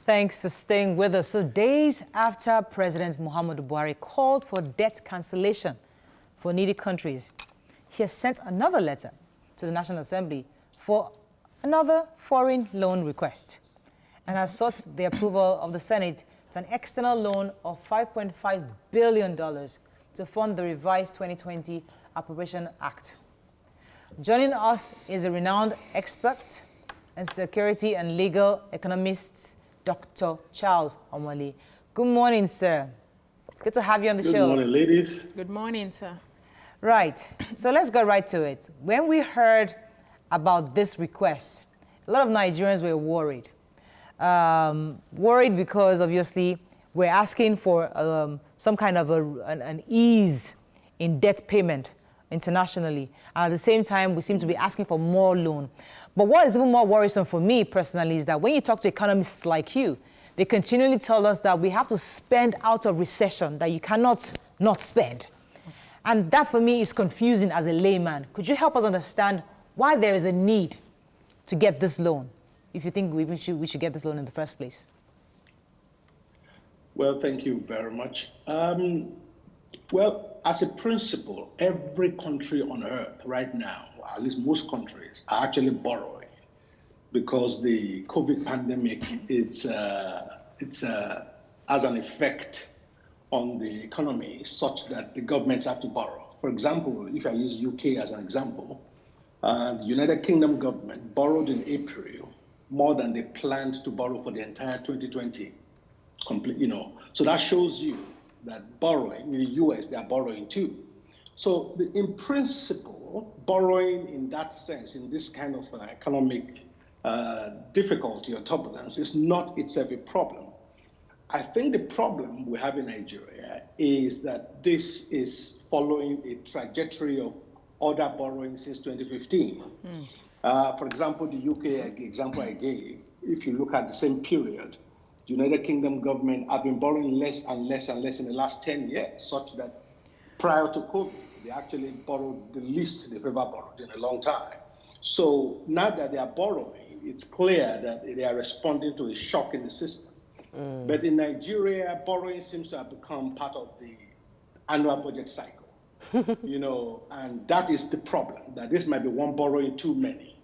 Thanks for staying with us. So days after President Muhammadu Buhari called for debt cancellation for needy countries, he has sent another letter to the National Assembly for another foreign loan request and has sought the approval of the Senate to an external loan of $5.5 billion to fund the revised 2020 Appropriation Act. Joining us is a renowned expert and security and legal economist, Dr. Charles Omole. Good morning, sir. Good to have you on the show. Good morning, ladies. Good morning, sir. Right. So let's get right to it. When we heard about this request, a lot of Nigerians were worried. Worried because, obviously, we're asking for some kind of an ease in debt payment internationally. And at the same time, we seem to be asking for more loan. But what is even more worrisome for me personally is that when you talk to economists like you, they continually tell us that we have to spend out of recession, that you cannot not spend. And that for me is confusing as a layman. Could you help us understand why there is a need to get this loan, if you think we should get this loan in the first place? Well, thank you very much. Well, as a principle, every country on earth right now, at least most countries, are actually borrowing because the COVID pandemic has an effect on the economy such that the governments have to borrow. For example, if I use UK as an example, the United Kingdom government borrowed in April more than they planned to borrow for the entire 2020. So that shows you that borrowing, in the US, they are borrowing too. So in principle, borrowing in that sense, in this kind of economic difficulty or turbulence, is not itself a problem. I think the problem we have in Nigeria is that this is following a trajectory of other borrowing since 2015. For example, the UK example I gave, if you look at the same period, the United Kingdom government have been borrowing less and less and less in the last 10 years, such that prior to COVID, they actually borrowed the least they've ever borrowed in a long time. So now that they are borrowing, it's clear that they are responding to a shock in the system. But in Nigeria, borrowing seems to have become part of the annual budget cycle, and that is the problem, that this might be one borrowing too many.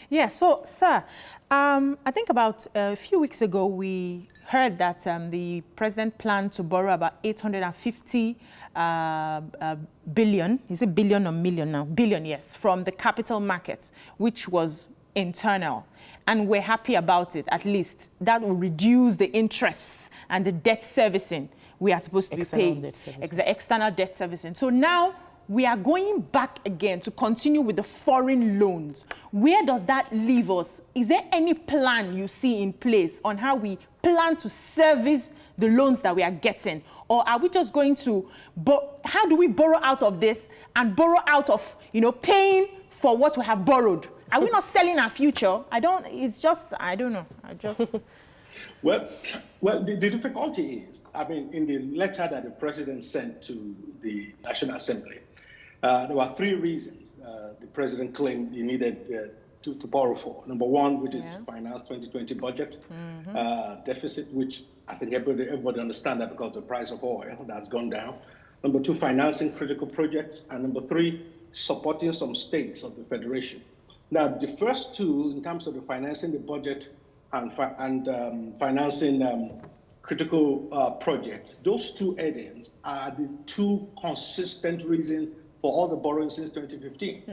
Yeah, so, sir, I think about a few weeks ago, we heard that the president planned to borrow about 850 billion. Is it billion or million now? Billion, yes, from the capital markets, which was internal. And we're happy about it, at least. That will reduce the interests and the debt servicing we are supposed to be paying. External debt servicing. So now we are going back again to continue with the foreign loans. Where does that leave us? Is there any plan you see in place on how we plan to service the loans that we are getting? Or are we just going to, how do we borrow out of this and borrow out of, paying for what we have borrowed? Are we not selling our future? I don't know. Well, the difficulty is, in the letter that the president sent to the National Assembly, there were three reasons the president claimed he needed to borrow for. Number one, which is finance 2020 budget deficit, which I think everybody understands that because the price of oil that's gone down. Number two, financing critical projects. And number three, supporting some states of the federation. Now, the first two, in terms of the financing the budget and financing critical projects, those two headings are the two consistent reasons for all the borrowing since 2015.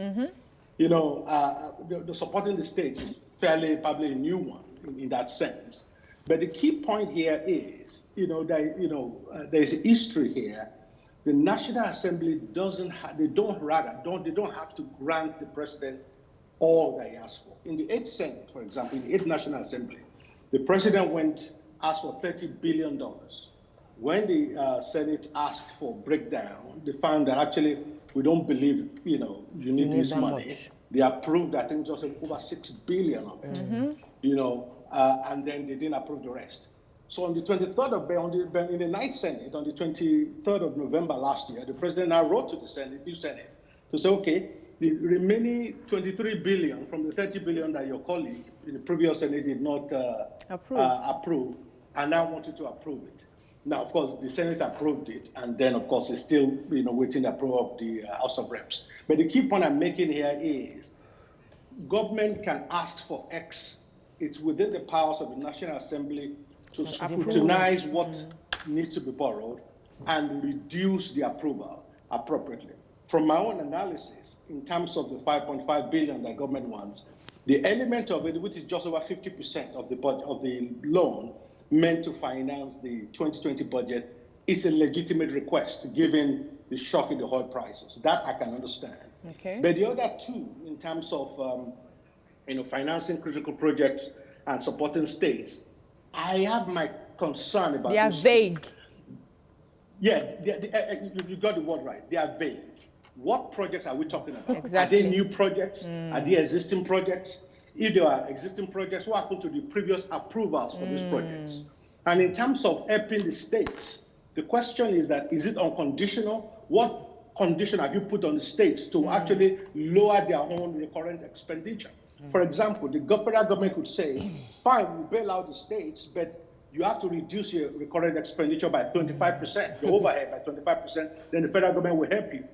The supporting the states is probably a new one in that sense. But the key point here is, there's a history here. The National Assembly they don't have to grant the president all that he asked for. In the 8th Senate, for example, in the 8th National Assembly, the president asked for $30 billion. When the Senate asked for breakdown, they found that actually we don't believe, you need this money. Much. They approved, I think, just over $6 billion of it, and then they didn't approve the rest. So on the 23rd of in the 9th Senate, on the 23rd of November last year, the president now wrote to the Senate, new Senate, to say, okay, The remaining 23 billion from the 30 billion that your colleague in the previous Senate did not approve, and now wanted to approve it. Now, of course, the Senate approved it, and then, of course, it's still waiting approval of the House of Reps. But the key point I'm making here is government can ask for X. It's within the powers of the National Assembly to scrutinize what needs to be borrowed and reduce the approval appropriately. From my own analysis, in terms of the 5.5 billion that government wants, the element of it, which is just over 50% of the budget of the loan meant to finance the 2020 budget, is a legitimate request given the shock in the oil prices. That I can understand. Okay. But the other two, in terms of financing critical projects and supporting states, I have my concern about. They are vague. Yeah, you got the word right. They are vague. What projects are we talking about? Exactly. Are they new projects? Are they existing projects? If there are existing projects, what happened to the previous approvals for these projects? And in terms of helping the states, the question is that, is it unconditional? What condition have you put on the states to actually lower their own recurrent expenditure? For example, the federal government could say, fine, we'll bail out the states, but you have to reduce your recurrent expenditure by 25%, your overhead by 25%, then the federal government will help you.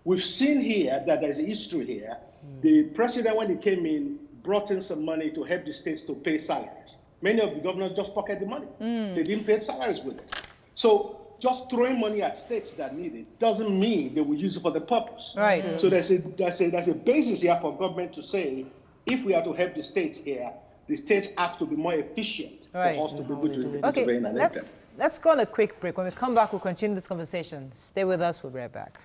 We've seen here that there's a history here. The president, when he came in, brought in some money to help the states to pay salaries. Many of the governors just pocket the money. They didn't pay salaries with it. So just throwing money at states that need it doesn't mean they will use it for the purpose. Right. So there's a basis here for government to say, if we are to help the states here, the states have to be more efficient for us to be able to intervene and help them. Let's go on a quick break. When we come back, we'll continue this conversation. Stay with us. We'll be right back.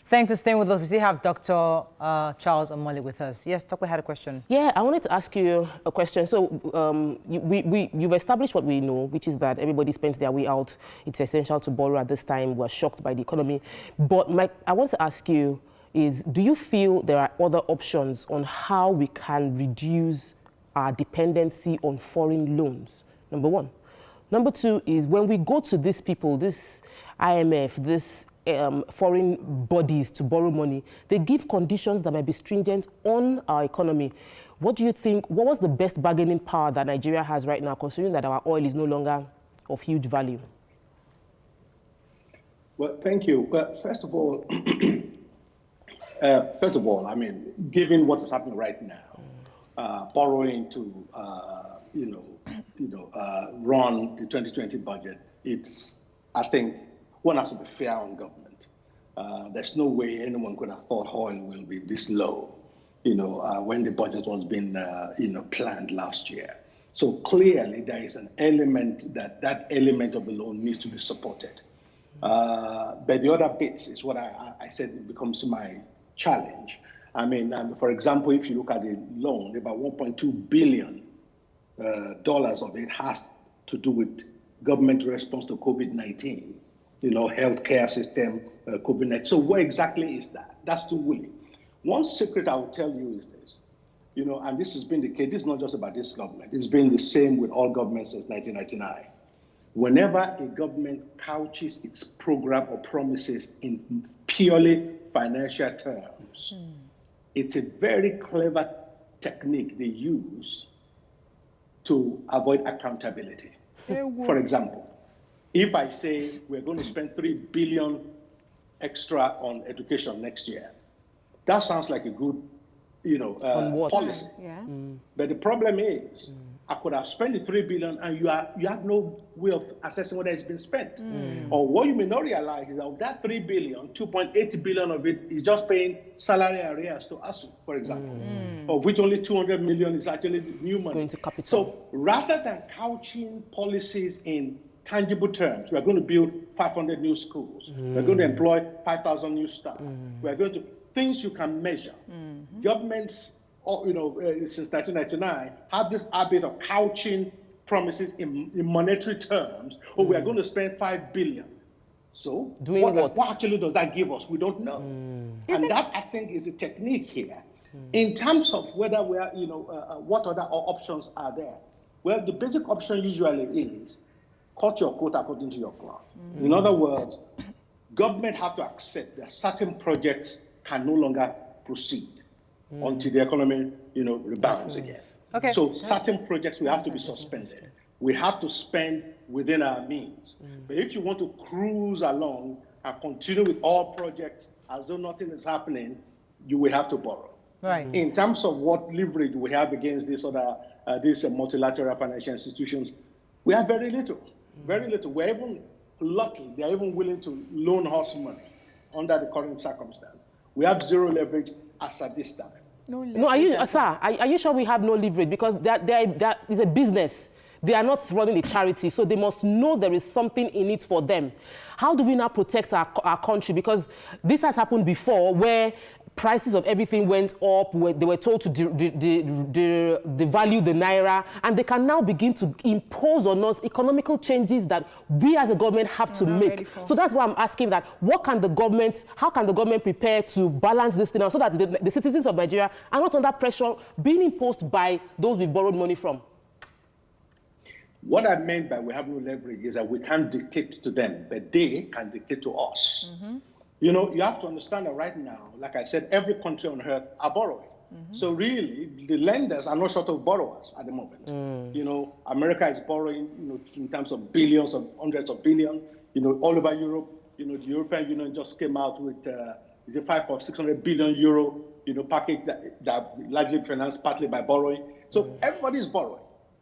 Thanks for staying with us. We still have Dr. Charles Omole with us. Yes, Dr. had a question. Yeah, I wanted to ask you a question. So you've established what we know, which is that everybody spends their way out. It's essential to borrow at this time. We're shocked by the economy. But I want to ask you is, do you feel there are other options on how we can reduce our dependency on foreign loans? Number one. Number two is, when we go to these people, this IMF, this foreign bodies to borrow money, they give conditions that might be stringent on our economy. What do you think, what was the best bargaining power that Nigeria has right now, considering that our oil is no longer of huge value? Well, thank you. First of all, I mean, given what is happening right now, borrowing to, run the 2020 budget, I think, one has to be fair on government. There's no way anyone could have thought oil will be this low, when the budget was being, planned last year. So clearly there is an element that element of the loan needs to be supported. But the other bits is what I said it becomes my challenge. I mean, for example, if you look at the loan, about $1.2 billion of it has to do with government response to COVID-19. Healthcare system, COVID-19. So what exactly is that? That's too woolly. One secret I will tell you is this, and this has been the case. This is not just about this government. It's been the same with all governments since 1999. Whenever a government couches its program or promises in purely financial terms, it's a very clever technique they use to avoid accountability. For example, if I say we're going to spend $3 billion extra on education next year, that sounds like a good, policy. Yeah. But the problem is, I could have spent the $3 billion, and you have no way of assessing whether it's been spent. Or what you may not realize is that of that $3 billion, $2.8 billion of it is just paying salary arrears to ASU, for example, of which only $200 million is actually new money. Going to capital. So rather than couching policies in tangible terms, we are going to build 500 new schools. We're going to employ 5,000 new staff. We're going to things you can measure. Governments, since 1999, have this habit of couching promises in monetary terms. Oh, we are going to spend $5 billion. So what actually does that give us? We don't know. And that, I think, is a technique here. In terms of whether we are, what other options are there? Well, the basic option usually is cut your coat according to your cloth. In other words, government have to accept that certain projects can no longer proceed until the economy, rebounds again. Okay. So certain projects will have to be suspended. We have to spend within our means. But if you want to cruise along and continue with all projects as though nothing is happening, you will have to borrow. Right. In terms of what leverage we have against these multilateral financial institutions, we have very little. Very little. We're even lucky. They're even willing to loan us money under the current circumstance. We have zero leverage as at this time. No, are you sure we have no leverage? Because that is a business. They are not running a charity, so they must know there is something in it for them. How do we now protect our country? Because this has happened before, where prices of everything went up, where they were told to devalue the naira, and they can now begin to impose on us economical changes that we as a government have to make. So that's why I'm asking that, how can the government prepare to balance this thing out so that the citizens of Nigeria are not under pressure being imposed by those we've borrowed money from? What I meant by we have no leverage is that we can't dictate to them, but they can dictate to us. You have to understand that right now, like I said, every country on earth are borrowing. So really, the lenders are not short of borrowers at the moment. America is borrowing, in terms of billions, of hundreds of billions. All over Europe, the European Union just came out with is it 500 or 600 billion euro, package that largely financed partly by borrowing. So everybody is borrowing.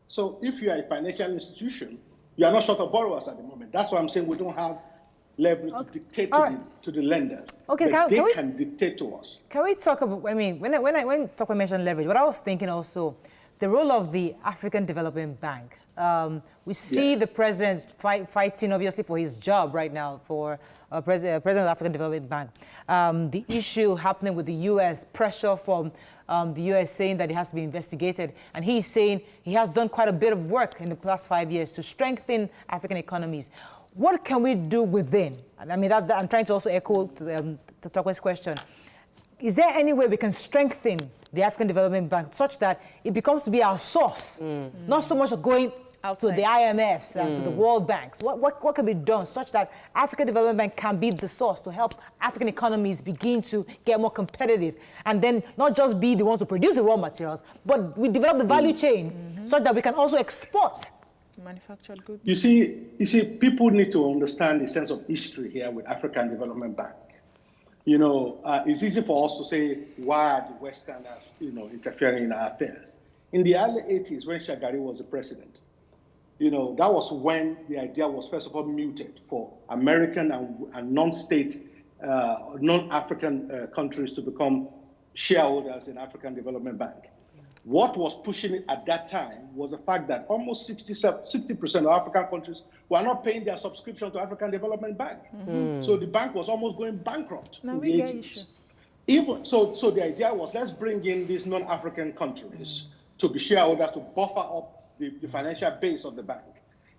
So if you are a financial institution, you are not short of borrowers at the moment. That's why I'm saying we don't have leverage to dictate to the lenders. Okay, they can dictate to us. Can we talk about, when Toko mentioned leverage, what I was thinking also, the role of the African Development Bank. We see the president fighting, obviously, for his job right now, for president of the African Development Bank. The issue happening with the U.S., pressure from the U.S. saying that it has to be investigated. And he's saying he has done quite a bit of work in the past 5 years to strengthen African economies. What can we do within? I mean, I'm trying to also echo to Toko's question. Is there any way we can strengthen the African Development Bank such that it becomes to be our source, not so much going to the IMFs and to the World Banks? What can be done such that African Development Bank can be the source to help African economies begin to get more competitive, and then not just be the ones to produce the raw materials, but we develop the value chain such that we can also export manufactured goods? You see, people need to understand the sense of history here with African Development Bank. It's easy for us to say, why are the Westerners, interfering in our affairs? In the early 80s, when Shagari was the president, that was when the idea was first of all mooted for American and non-state, non-African countries to become shareholders in African Development Bank. What was pushing it at that time was the fact that almost 60% of African countries were not paying their subscription to African Development Bank. So the bank was almost going bankrupt in the 80s. So the idea was, let's bring in these non-African countries to be shareholders to buffer up the financial base of the bank.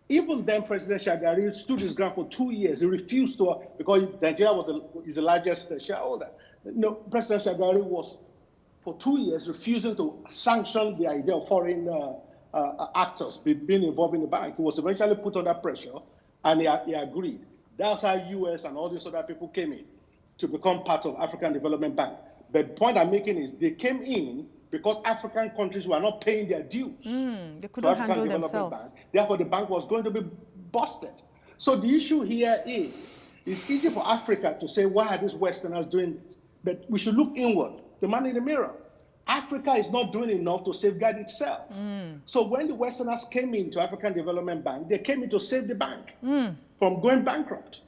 Even then, President Shagari stood his ground for 2 years. He refused to, because Nigeria is the largest shareholder. President Shagari was, for 2 years, refusing to sanction the idea of foreign actors being involved in the bank. He was eventually put under pressure, and he agreed. That's how US and all these other people came in to become part of African Development Bank. But the point I'm making is they came in because African countries were not paying their dues they couldn't handle themselves. Bank. Therefore, the bank was going to be busted. So the issue here is, it's easy for Africa to say, why are these Westerners doing this? But we should look inward. The man in the mirror. Africa is not doing enough to safeguard itself. So when the Westerners came into African Development Bank, they came in to save the bank from going bankrupt.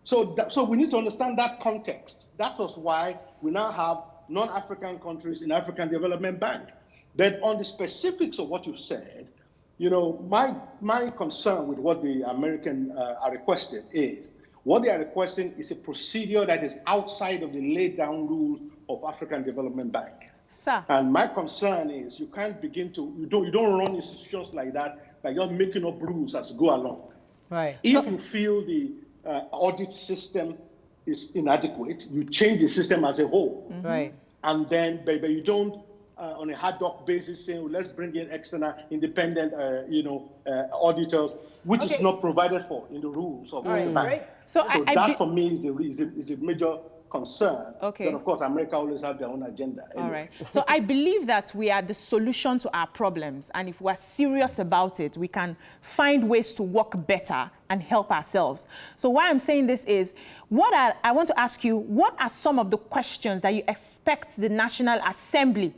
So we need to understand that context. That was why we now have non-African countries in African Development Bank. But on the specifics of what you've said, my concern with what the Americans are requesting is, what they are requesting is a procedure that is outside of the laid down rules of African Development Bank. Sir. And my concern is you can't begin to, you don't run institutions like that by just making up rules as you go along. Right. If you feel the audit system is inadequate, you change the system as a whole. Right. And then, but you don't on a ad hoc basis saying, well, let's bring in external independent, auditors, which is not provided for in the rules of the bank. Right. So that for me is a major concern. Okay. But of course, America always have their own agenda. Anyway. All right. So I believe that we are the solution to our problems. And if we're serious about it, we can find ways to work better and help ourselves. So why I'm saying this is, I want to ask you, what are some of the questions that you expect the National Assembly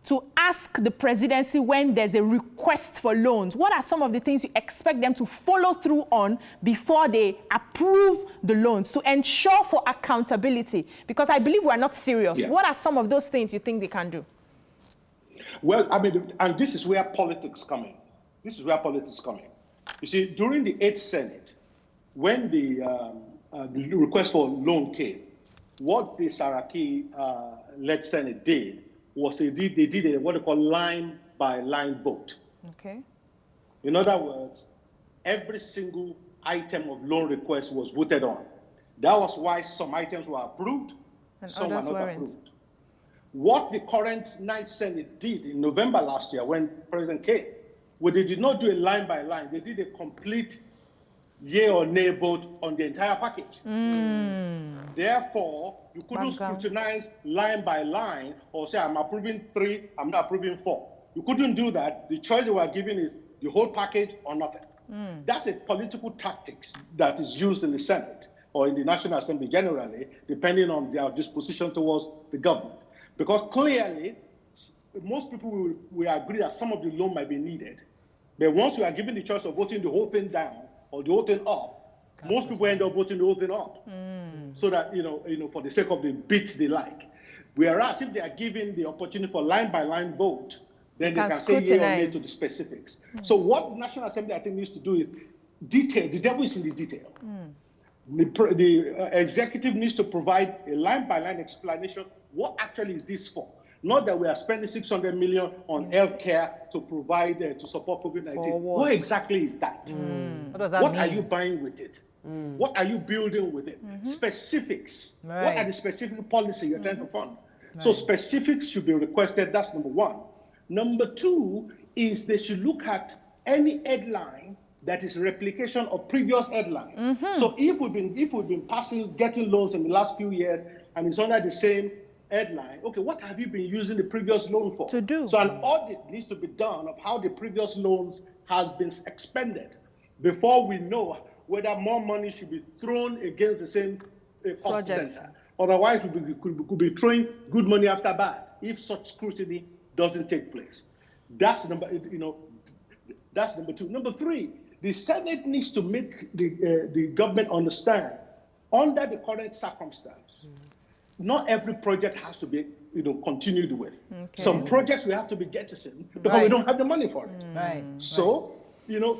to ask the presidency when there's a request for loans? What are some of the things you expect them to follow through on before they approve the loans to ensure for accountability? Because I believe we're not serious. Yeah. What are some of those things you think they can do? Well, I mean, and this is where politics come in. This is where politics come in. You see, during the 8th Senate, when the request for loan came, what the Saraki-led Senate did was they did what they call line-by-line vote. Okay. In other words, every single item of loan request was voted on. That was why some items were approved, And some were others not weren't. approved. What the current 9th Senate did in November last year when the President came, well, they did not do a line-by-line. They did a complete yea or nay vote on the entire package. Therefore, you couldn't scrutinize line by line or say, I'm approving 3, I'm not approving 4. You couldn't do that. The choice they were given is the whole package or nothing. That's a political tactics that is used in the Senate or in the National Assembly generally, depending on their disposition towards the government. Because clearly, most people will agree that some of the loan might be needed. But once you are given the choice of voting the whole thing down or the whole thing up, most people end up voting the whole thing up. So that, for the sake of the bits they like. Whereas if they are given the opportunity for line-by-line vote, then they can say yea or nay to the specifics. So what the National Assembly, I think, needs to do is detail. The devil is in the detail. The executive needs to provide a line-by-line explanation. What actually is this for? Not that we are spending 600 million on healthcare to provide, to support COVID-19. What exactly is that? What does that mean? What are you buying with it? What are you building with it? Specifics. Right. What are the specific policy you're trying to fund? So specifics should be requested. That's number one. Number two is they should look at any headline that is replication of previous headline. So if we've been getting loans in the last few years and it's under the same headline, okay, what have you been using the previous loan for? To do. So an audit needs to be done of how the previous loans has been expended before we know whether more money should be thrown against the same cost center. Otherwise, we could be throwing good money after bad if such scrutiny doesn't take place. That's number two. Number three, the Senate needs to make the government understand, under the current circumstance, not every project has to be continued with. Okay. Some projects will have to be jettisoned because we don't have the money for it. So,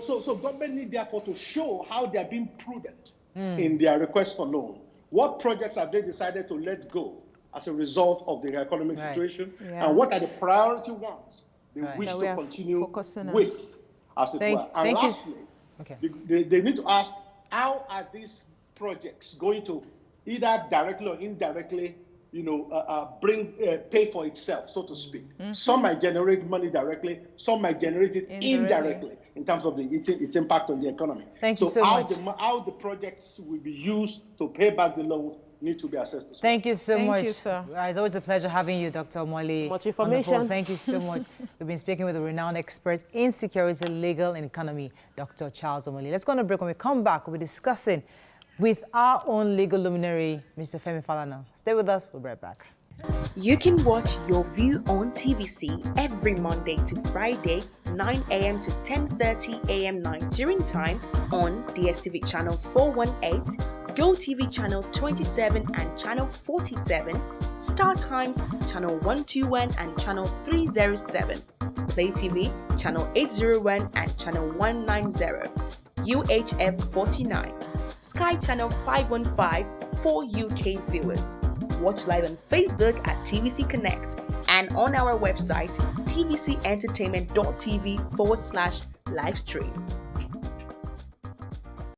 so government need therefore to show how they are being prudent in their request for loan. What projects have they decided to let go as a result of the economic situation? And what are the priority ones they wish to continue with, as it were? And lastly, they need to ask, how are these projects going to either directly or indirectly, pay for itself, so to speak. Some might generate money directly, some might generate it indirectly in terms of its impact on the economy. Thank you so much. How the projects will be used to pay back the loans need to be assessed as well. Thank you so much. Thank you, sir. It's always a pleasure having you, Dr. Omole. Much information. Thank you so much. We've been speaking with a renowned expert in security, legal, and economy, Dr. Charles Omole. Let's go on a break. When we come back, we'll be discussing with our own legal luminary, Mr. Femi Falana. Stay with us. We'll be right back. You can watch Your View on TVC every Monday to Friday, 9 a.m. to 10:30 a.m. Nigerian time on DSTV channel 418, GoTV channel 27 and channel 47, Star Times channel 121 and channel 307, Play TV channel 801 and channel 190, UHF 49, Sky channel 515 for UK viewers. Watch live on Facebook at TVC Connect and on our website tvcentertainment.tv/livestream.